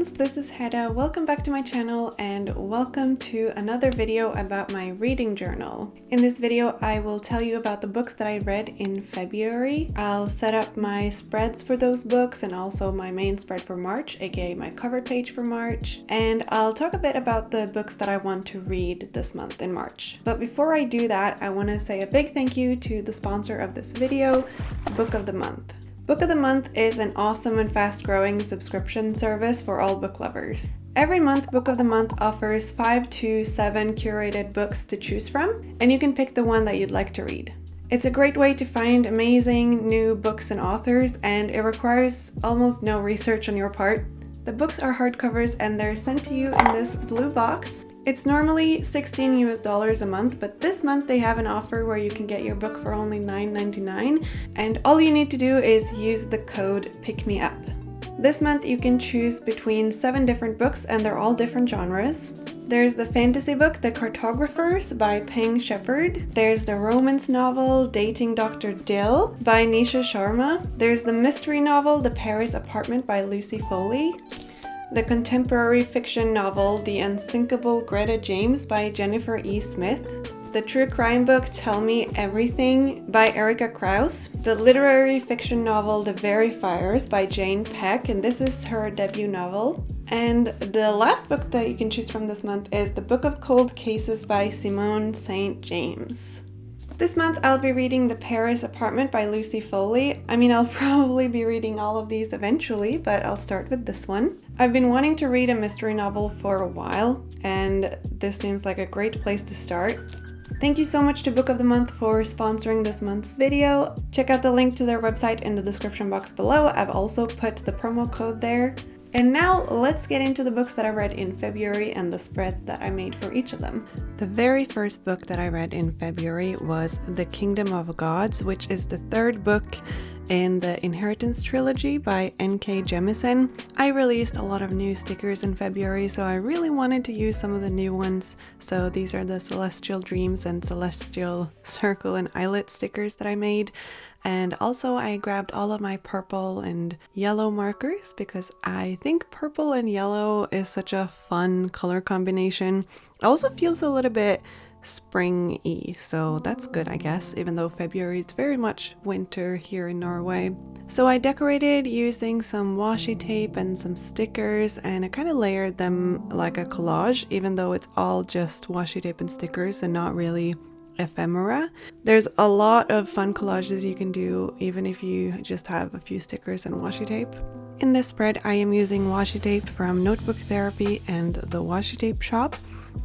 friends, this is Hedda. Welcome back to my channel and welcome to another video about my reading journal. In this video, I will tell you about the books that I read in February. I'll set up my spreads for those books and also my main spread for March, aka my cover page for March. And I'll talk a bit about the books that I want to read this month in March. But before I do that, I want to say a big thank you to the sponsor of this video, Book of the Month. Book of the Month is an awesome and fast-growing subscription service for all book lovers. Every month, Book of the Month offers 5 to 7 curated books to choose from, and you can pick the one that you'd like to read. It's a great way to find amazing new books and authors, and it requires almost no research on your part. The books are hardcovers and they're sent to you in this blue box. It's normally $16 a month, but this month they have an offer where you can get your book for only $9.99, and all you need to do is use the code PICKMEUP. This month you can choose between 7 different books and they're all different genres. There's the fantasy book The Cartographers by Peng Shepherd. There's the romance novel Dating Dr. Dill by Nisha Sharma. There's the mystery novel The Paris Apartment by Lucy Foley. The contemporary fiction novel The Unsinkable Greta James by Jennifer E. Smith. The true crime book Tell Me Everything by Erica Krause. The literary fiction novel The Verifiers by Jane Peck, and this is her debut novel. And the last book that you can choose from this month is The Book of Cold Cases by Simone St. James. This month I'll be reading The Paris Apartment by Lucy Foley. I'll probably be reading all of these eventually, but I'll start with this one. I've been wanting to read a mystery novel for a while, and this seems like a great place to start. Thank you so much to Book of the Month for sponsoring this month's video. Check out the link to their website in the description box below. I've also put the promo code there. And now let's get into the books that I read in February and the spreads that I made for each of them. The very first book that I read in February was The Kingdom of Gods, which is the third book in the Inheritance trilogy by N.K. Jemisin. I released a lot of new stickers in February, so I really wanted to use some of the new ones. So these are the Celestial Dreams and Celestial Circle and Eyelet stickers that I made. And also I grabbed all of my purple and yellow markers because I think purple and yellow is such a fun color combination. It also feels a little bit spring-y, so that's good, I guess, even though February is very much winter here in Norway. So I decorated using some washi tape and some stickers, and I kind of layered them like a collage, even though it's all just washi tape and stickers and not really ephemera. There's a lot of fun collages you can do even if you just have a few stickers and washi tape. In this spread I am using washi tape from Notebook Therapy and the Washi Tape Shop,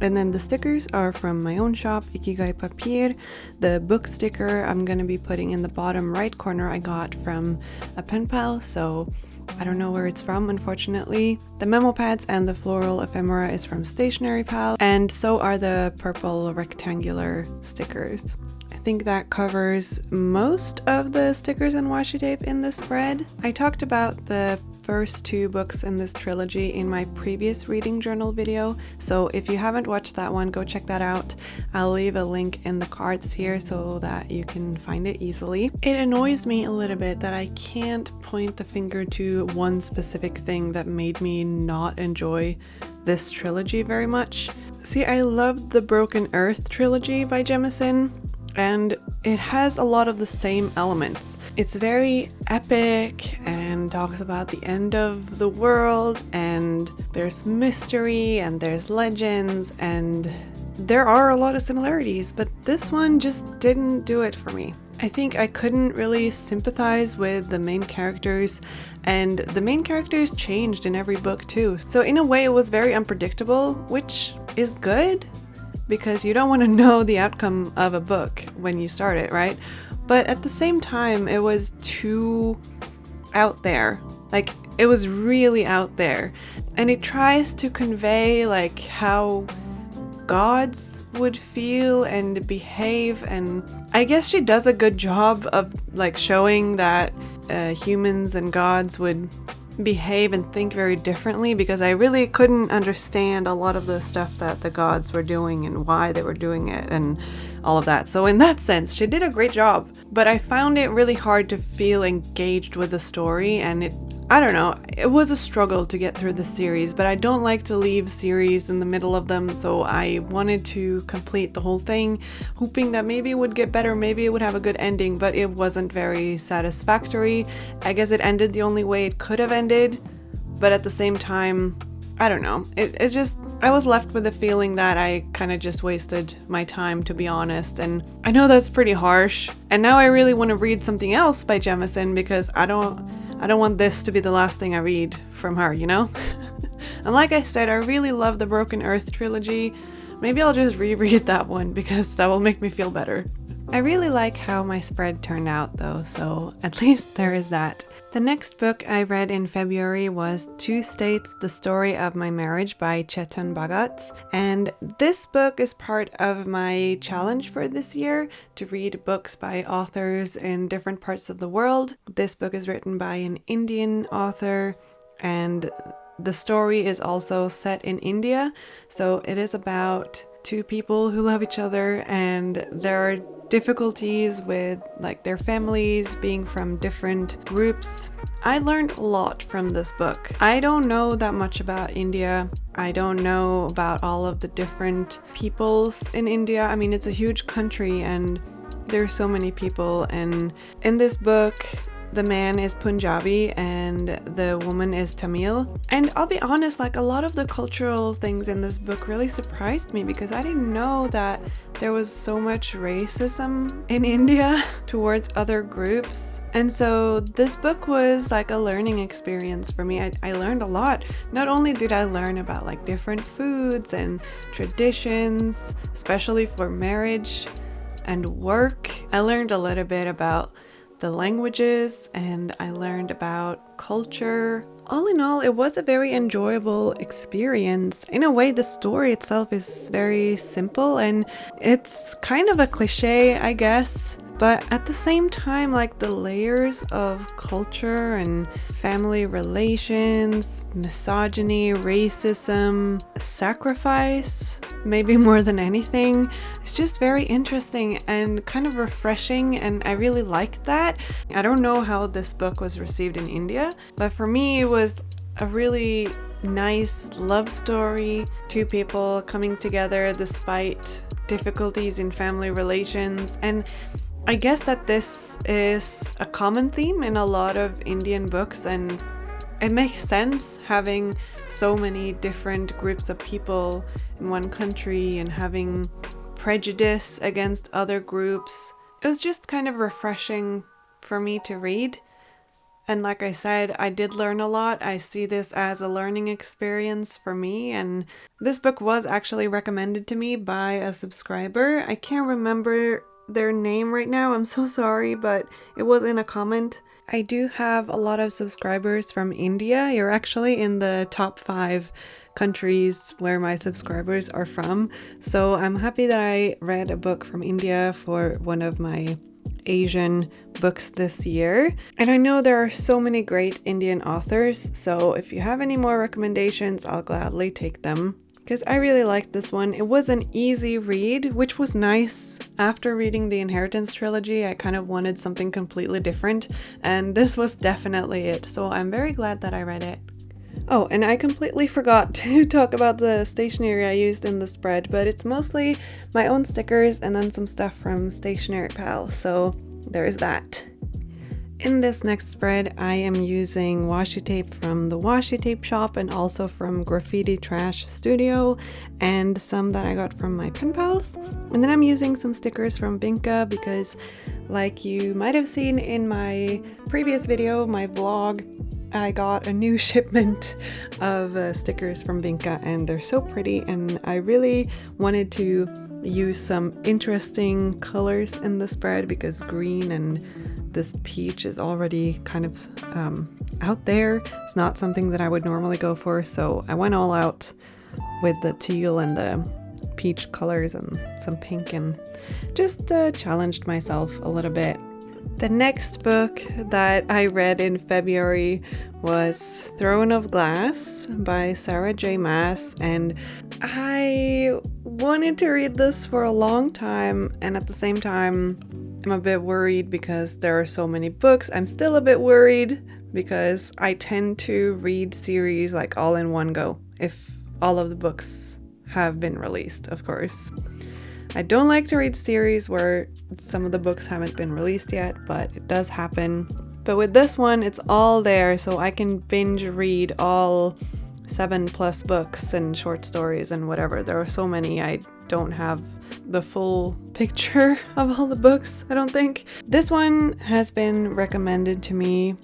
and then the stickers are from my own shop, Ikigai Papier. The book sticker I'm going to be putting in the bottom right corner I got from a pen pal, so I don't know where it's from, unfortunately. The memo pads and the floral ephemera is from Stationery Pal, and so are the purple rectangular stickers. I think that covers most of the stickers and washi tape in this spread. I talked about the first 2 books in this trilogy in my previous reading journal video, so if you haven't watched that one, go check that out. I'll leave a link in the cards here so that you can find it easily. It annoys me a little bit that I can't point the finger to one specific thing that made me not enjoy this trilogy very much. See, I loved the Broken Earth trilogy by Jemisin, and it has a lot of the same elements. It's very epic and talks about the end of the world, and there's mystery and there's legends, and there are a lot of similarities, but this one just didn't do it for me. I think I couldn't really sympathize with the main characters, and the main characters changed in every book too. So in a way it was very unpredictable, which is good, because you don't want to know the outcome of a book when you start it, right? But at the same time, it was too out there. Like, it was really out there. And it tries to convey, like, how gods would feel and behave, and I guess she does a good job of, like, showing that humans and gods would behave and think very differently, because I really couldn't understand a lot of the stuff that the gods were doing and why they were doing it and all of that. So in that sense, she did a great job, but I found it really hard to feel engaged with the story, and I don't know, it was a struggle to get through the series, but I don't like to leave series in the middle of them, so I wanted to complete the whole thing, hoping that maybe it would get better, maybe it would have a good ending, but it wasn't very satisfactory. I guess it ended the only way it could have ended, but at the same time, I don't know. It's just, I was left with the feeling that I kind of just wasted my time, to be honest. And I know that's pretty harsh. And now I really want to read something else by Jemisin because I don't want this to be the last thing I read from her, you know? And like I said, I really love the Broken Earth trilogy. Maybe I'll just reread that one because that will make me feel better. I really like how my spread turned out though, so at least there is that. The next book I read in February was Two States, The Story of My Marriage by Chetan Bhagat. And this book is part of my challenge for this year to read books by authors in different parts of the world. This book is written by an Indian author and the story is also set in India. So it is about two people who love each other and there are difficulties with like their families being from different groups. I learned a lot from this book. I don't know that much about India. I don't know about all of the different peoples in India. I mean, it's a huge country and there's so many people, and in this book the man is Punjabi and the woman is Tamil. And I'll be honest, like a lot of the cultural things in this book really surprised me because I didn't know that there was so much racism in India towards other groups. And so this book was like a learning experience for me. I learned a lot. Not only did I learn about like different foods and traditions, especially for marriage and work, I learned a little bit about the languages and I learned about culture. All in all, it was a very enjoyable experience. In a way, the story itself is very simple and it's kind of a cliche, I guess. But at the same time, like the layers of culture and family relations, misogyny, racism, sacrifice, maybe more than anything, it's just very interesting and kind of refreshing, and I really liked that. I don't know how this book was received in India, but for me it was a really nice love story. Two people coming together despite difficulties in family relations, and I guess that this is a common theme in a lot of Indian books, and it makes sense having so many different groups of people in one country and having prejudice against other groups. It was just kind of refreshing for me to read. And like I said, I did learn a lot. I see this as a learning experience for me, and this book was actually recommended to me by a subscriber. I can't remember their name right now, I'm so sorry, but it was in a comment. I do have a lot of subscribers from India. You're actually in the top 5 countries where my subscribers are from, so I'm happy that I read a book from India for one of my Asian books this year. And I know there are so many great Indian authors, so if you have any more recommendations, I'll gladly take them, because I really liked this one. It was an easy read, which was nice. After reading the Inheritance trilogy, I kind of wanted something completely different, and this was definitely it, so I'm very glad that I read it. Oh, and I completely forgot to talk about the stationery I used in the spread, but it's mostly my own stickers and then some stuff from Stationery Pal, so there's that. In this next spread, I am using washi tape from the washi tape shop and also from Graffiti Trash Studio, and some that I got from my pen pals. And then I'm using some stickers from Vinka because, like you might have seen in my previous video, my vlog, I got a new shipment of stickers from Vinka and they're so pretty, and I really wanted to use some interesting colors in the spread because green and this peach is already kind of out there. It's not something that I would normally go for, so I went all out with the teal and the peach colors and some pink and just challenged myself a little bit. The next book that I read in February was Throne of Glass by Sarah J. Maas, and I wanted to read this for a long time, and at the same time I'm a bit worried because there are so many books. I'm still a bit worried, because I tend to read series like all in one go, if all of the books have been released, of course. I don't like to read series where some of the books haven't been released yet, but it does happen. But with this one, it's all there, so I can binge read all 7+ books and short stories and whatever. There are so many, I don't have the full picture of all the books, I don't think. This one has been recommended to me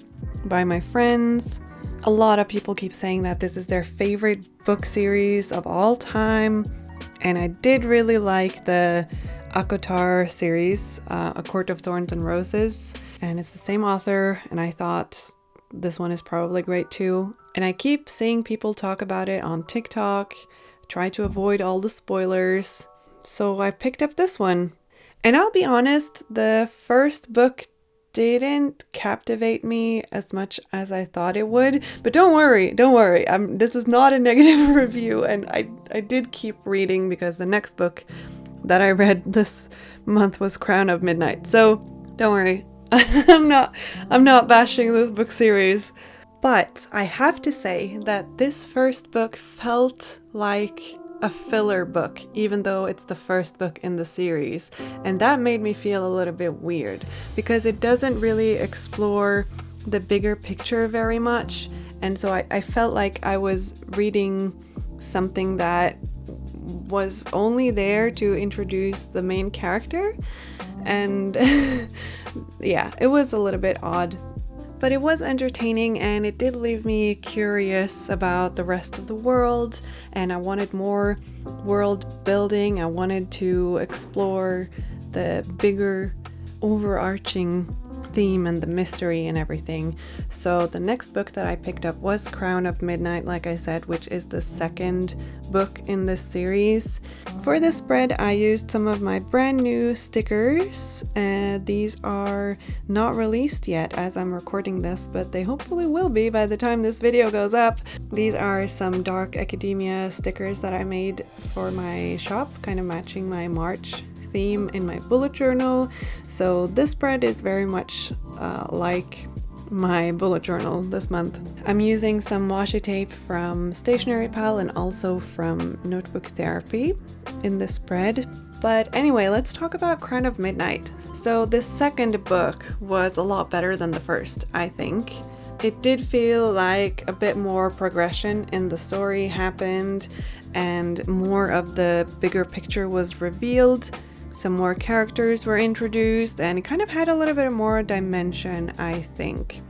by my friends. A lot of people keep saying that this is their favorite book series of all time. And I did really like the Akotar series, A Court of Thorns and Roses. And it's the same author, and I thought this one is probably great too. And I keep seeing people talk about it on TikTok, try to avoid all the spoilers. So I picked up this one. And I'll be honest, the first book didn't captivate me as much as I thought it would. But don't worry. This is not a negative review, and I did keep reading because the next book that I read this month was Crown of Midnight. So don't worry. I'm not bashing this book series. But I have to say that this first book felt like a filler book, even though it's the first book in the series. And that made me feel a little bit weird because it doesn't really explore the bigger picture very much. And so I felt like I was reading something that was only there to introduce the main character. And yeah, it was a little bit odd. But it was entertaining, and it did leave me curious about the rest of the world, and I wanted more world building. I wanted to explore the bigger overarching theme and the mystery and everything. So the next book that I picked up was Crown of Midnight, like I said, which is the second book in this series. For this spread, I used some of my brand new stickers. These are not released yet as I'm recording this, but they hopefully will be by the time this video goes up. These are some dark academia stickers that I made for my shop, kind of matching my March theme in my bullet journal. So this spread is very much like my bullet journal this month. I'm using some washi tape from Stationery Pal and also from Notebook Therapy in this spread. But anyway, let's talk about Crown of Midnight. So this second book was a lot better than the first, I think. It did feel like a bit more progression in the story happened, and more of the bigger picture was revealed. Some more characters were introduced, and it kind of had a little bit more dimension, I think.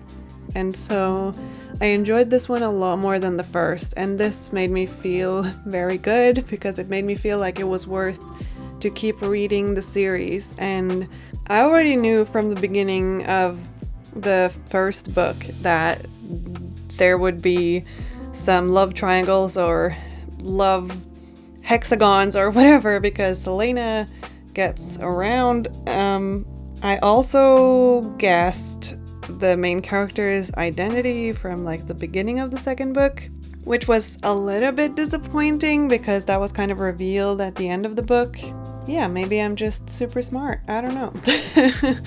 And so I enjoyed this one a lot more than the first, and this made me feel very good because it made me feel like it was worth to keep reading the series. And I already knew from the beginning of the first book that there would be some love triangles or love hexagons or whatever, because Selena gets around. I also guessed the main character's identity from like the beginning of the second book, which was a little bit disappointing because that was kind of revealed at the end of the book. Yeah, maybe I'm just super smart. I don't know.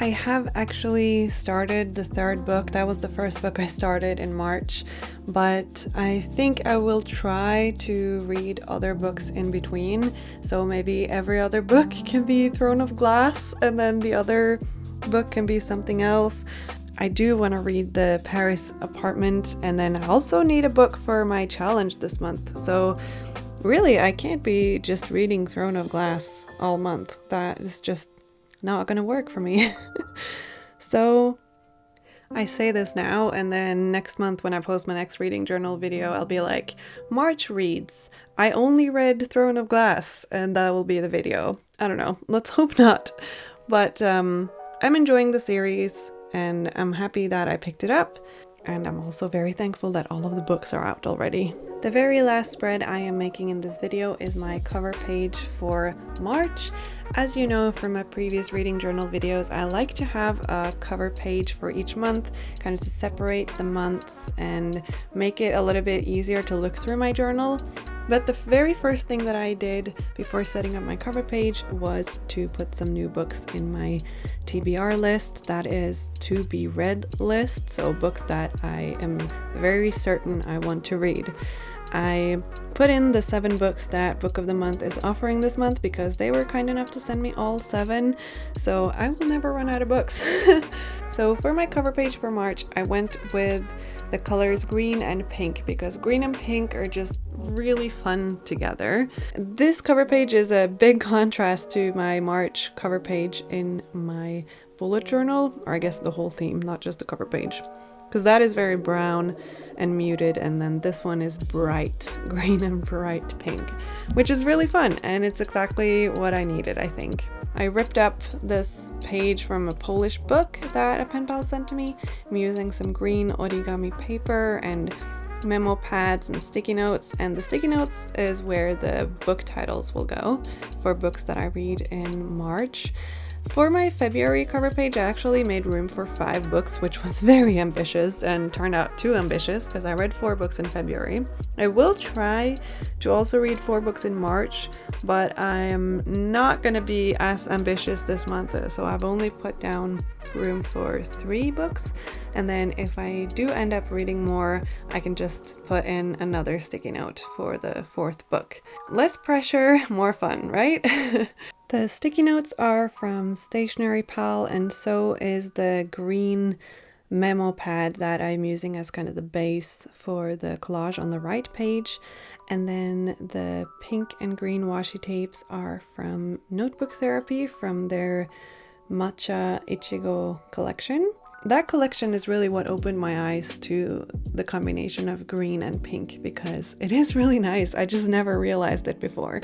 I have actually started the third book. That was the first book I started in March, but I think I will try to read other books in between. So maybe every other book can be Throne of Glass, and then the other book can be something else. I do want to read the Paris Apartment, and then I also need a book for my challenge this month. So really, I can't be just reading Throne of Glass all month. That is just not gonna work for me. So I say this now, and then next month when I post my next reading journal video, I'll be like, March reads, I only read Throne of Glass, and that will be the video. I don't know, let's hope not. But I'm enjoying the series, and I'm happy that I picked it up. And I'm also very thankful that all of the books are out already. The very last spread I am making in this video is my cover page for March. As you know from my previous reading journal videos, I like to have a cover page for each month, kind of to separate the months and make it a little bit easier to look through my journal. But the very first thing that I did before setting up my cover page was to put some new books in my TBR list, that is to be read list, so books that I am very certain I want to read. I put in the 7 books that Book of the Month is offering this month because they were kind enough to send me all 7, so I will never run out of books. So for my cover page for March, I went with the colors green and pink because green and pink are just really fun together. This cover page is a big contrast to my March cover page in my bullet journal, or I guess the whole theme, not just the cover page, because that is very brown and muted, and then this one is bright green and bright pink, which is really fun, and it's exactly what I needed, I think. I ripped up this page from a Polish book that a pen pal sent to me. I'm using some green origami paper and memo pads and sticky notes, and the sticky notes is where the book titles will go for books that I read in March. For my February cover page, I actually made room for 5 books, which was very ambitious and turned out too ambitious because I read 4 books in February. I will try to also read 4 books in March, but I am not going to be as ambitious this month, so I've only put down room for 3 books, and then if I do end up reading more, I can just put in another sticky note for the 4th book. Less pressure, more fun, right? The sticky notes are from Stationery Pal, and so is the green memo pad that I'm using as kind of the base for the collage on the right page. And then the pink and green washi tapes are from Notebook Therapy from their Matcha Ichigo collection. That collection is really what opened my eyes to the combination of green and pink because it is really nice. I just never realized it before.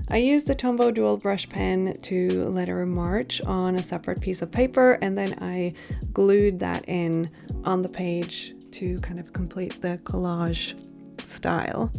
I used the Tombow dual brush pen to letter March on a separate piece of paper, and then I glued that in on the page to kind of complete the collage style.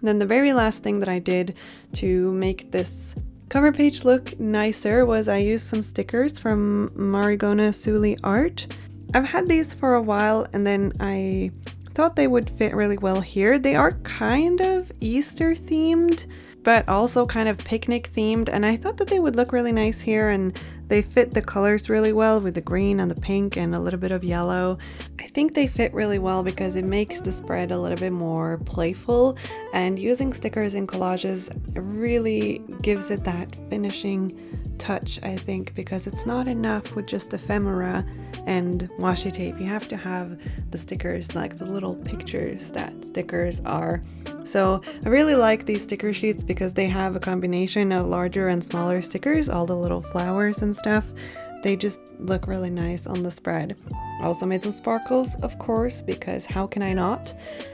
Then the very last thing that I did to make this cover page look nicer was I used some stickers from Marigona Suli Art. I've had these for a while, and then I thought they would fit really well here. They are kind of Easter themed, but also kind of picnic themed, and I thought that they would look really nice here, and they fit the colors really well with the green and the pink and a little bit of yellow. I think they fit really well because it makes the spread a little bit more playful, and using stickers in collages really gives it that finishing touch, I think, because it's not enough with just ephemera and washi tape. You have to have the stickers, like the little pictures that stickers are. So I really like these sticker sheets because they have a combination of larger and smaller stickers, all the little flowers and stuff. They just look really nice on the spread. I also made some sparkles, of course, because how can I not?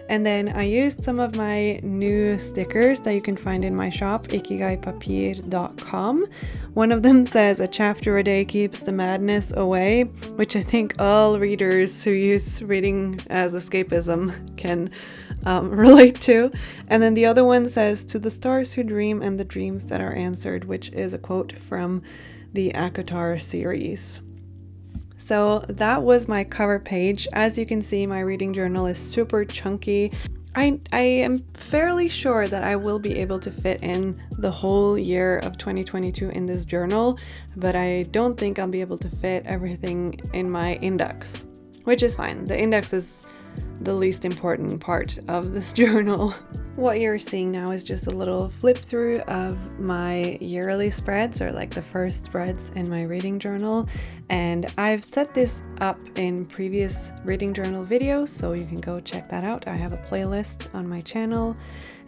And then I used some of my new stickers that you can find in my shop, ikigaipapir.com. One of them says, "A chapter a day keeps the madness away," which I think all readers who use reading as escapism can relate to. And then the other one says, "To the stars who dream and the dreams that are answered," which is a quote from the Akatar series. So that was my cover page. As you can see, my reading journal is super chunky. I am fairly sure that I will be able to fit in the whole year of 2022 in this journal, but I don't think I'll be able to fit everything in my index, which is fine. The index is the least important part of this journal. What you're seeing now is just a little flip through of my yearly spreads, or like the first spreads in my reading journal, and I've set this up in previous reading journal videos, so you can go check that out. I have a playlist on my channel.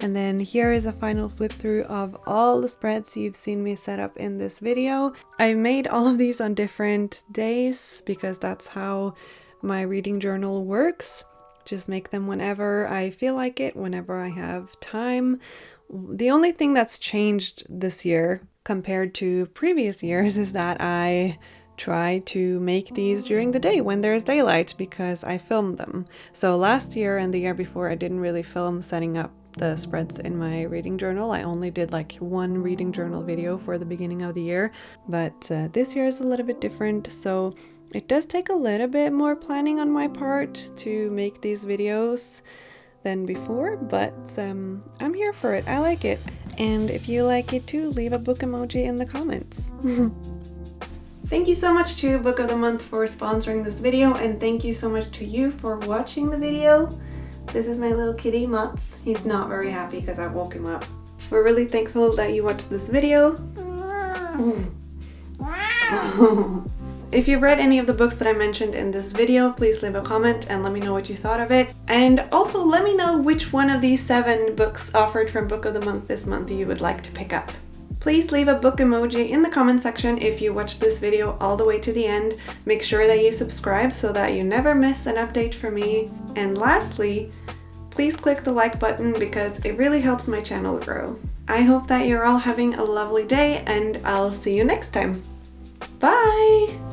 And then here is a final flip through of all the spreads you've seen me set up in this video. I made all of these on different days because that's how my reading journal works. Just make them whenever I feel like it, whenever I have time. The only thing that's changed this year compared to previous years is that I try to make these during the day when there's daylight because I filmed them. So last year and the year before, I didn't really film setting up the spreads in my reading journal. I only did like one reading journal video for the beginning of the year, but this year is a little bit different. So it does take a little bit more planning on my part to make these videos. than before, but I'm here for it. I like it. And if you like it too, leave a book emoji in the comments. Thank you so much to Book of the Month for sponsoring this video, and thank you so much to you for watching the video. This is my little kitty, Mats. He's not very happy because I woke him up. We're really thankful that you watched this video. If you've read any of the books that I mentioned in this video, please leave a comment and let me know what you thought of it. And also let me know which one of these 7 books offered from Book of the Month this month you would like to pick up. Please leave a book emoji in the comment section if you watched this video all the way to the end. Make sure that you subscribe so that you never miss an update from me. And lastly, please click the like button because it really helps my channel grow. I hope that you're all having a lovely day, and I'll see you next time. Bye!